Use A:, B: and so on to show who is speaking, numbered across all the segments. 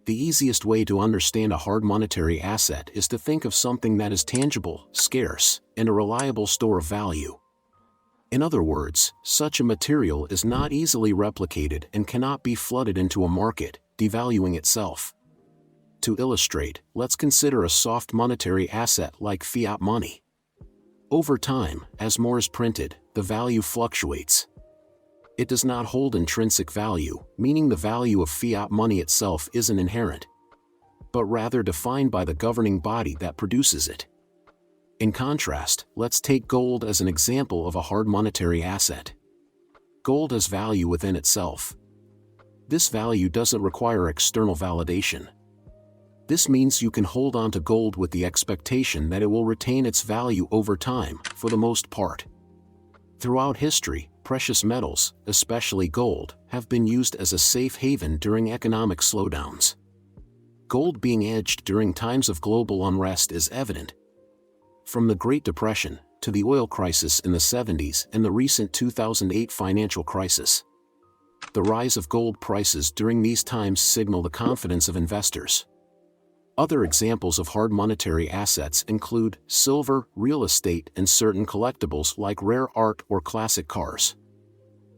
A: The easiest way to understand a hard monetary asset is to think of something that is tangible, scarce, and a reliable store of value. In other words, such a material is not easily replicated and cannot be flooded into a market, devaluing itself. To illustrate, let's consider a soft monetary asset like fiat money. Over time, as more is printed, the value fluctuates. It does not hold intrinsic value, meaning the value of fiat money itself isn't inherent, but rather defined by the governing body that produces it. In contrast, let's take gold as an example of a hard monetary asset. Gold has value within itself. This value doesn't require external validation. This means you can hold on to gold with the expectation that it will retain its value over time, for the most part. Throughout history, precious metals, especially gold, have been used as a safe haven during economic slowdowns. Gold being edged during times of global unrest is evident. From the Great Depression, to the oil crisis in the 70s and the recent 2008 financial crisis. The rise of gold prices during these times signal the confidence of investors. Other examples of hard monetary assets include silver, real estate, and certain collectibles like rare art or classic cars.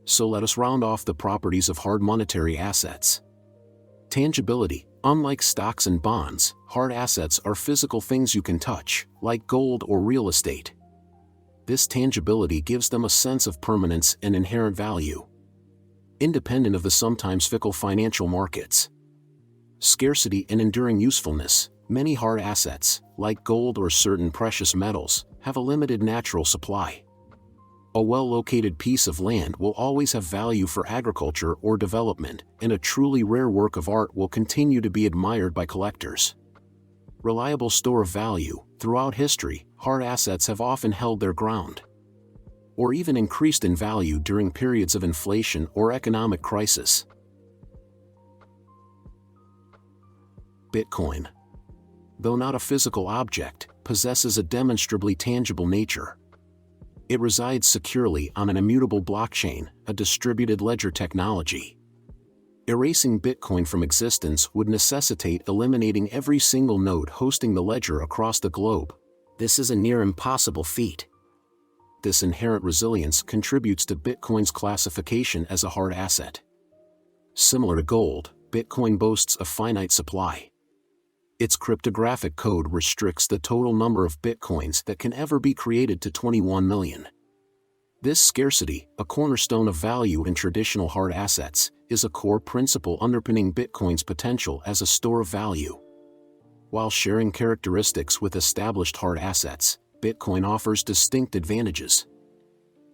A: So let us round off the properties of hard monetary assets. Tangibility. Unlike stocks and bonds, hard assets are physical things you can touch, like gold or real estate. This tangibility gives them a sense of permanence and inherent value, independent of the sometimes fickle financial markets. Scarcity and enduring usefulness. Many hard assets, like gold or certain precious metals, have a limited natural supply. A well-located piece of land will always have value for agriculture or development, and a truly rare work of art will continue to be admired by collectors. Reliable store of value. Throughout history, hard assets have often held their ground, or even increased in value during periods of inflation or economic crisis. Bitcoin, though not a physical object, possesses a demonstrably tangible nature. It resides securely on an immutable blockchain, a distributed ledger technology. Erasing Bitcoin from existence would necessitate eliminating every single node hosting the ledger across the globe. This is a near impossible feat. This inherent resilience contributes to Bitcoin's classification as a hard asset. Similar to gold, Bitcoin boasts a finite supply. Its cryptographic code restricts the total number of Bitcoins that can ever be created to 21 million. This scarcity, a cornerstone of value in traditional hard assets, is a core principle underpinning Bitcoin's potential as a store of value. While sharing characteristics with established hard assets, Bitcoin offers distinct advantages.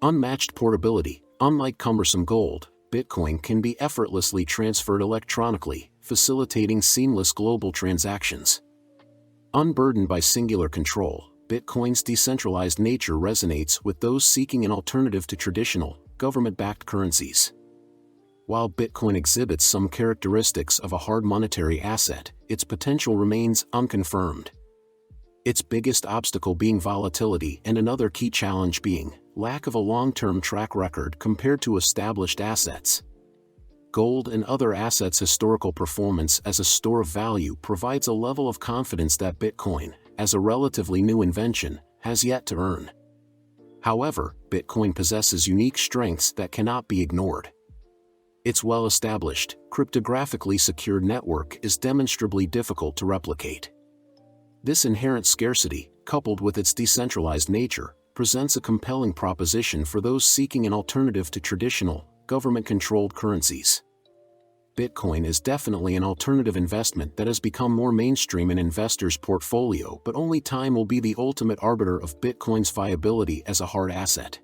A: Unmatched portability. Unlike cumbersome gold, Bitcoin can be effortlessly transferred electronically, facilitating seamless global transactions. Unburdened by singular control, Bitcoin's decentralized nature resonates with those seeking an alternative to traditional, government-backed currencies. While Bitcoin exhibits some characteristics of a hard monetary asset, its potential remains unconfirmed. Its biggest obstacle being volatility, and another key challenge being lack of a long-term track record compared to established assets. Gold and other assets' historical performance as a store of value provides a level of confidence that Bitcoin, as a relatively new invention, has yet to earn. However, Bitcoin possesses unique strengths that cannot be ignored. Its well-established, cryptographically secured network is demonstrably difficult to replicate. This inherent scarcity, coupled with its decentralized nature, presents a compelling proposition for those seeking an alternative to traditional, government-controlled currencies. Bitcoin is definitely an alternative investment that has become more mainstream in investors' portfolio, but only time will be the ultimate arbiter of Bitcoin's viability as a hard asset.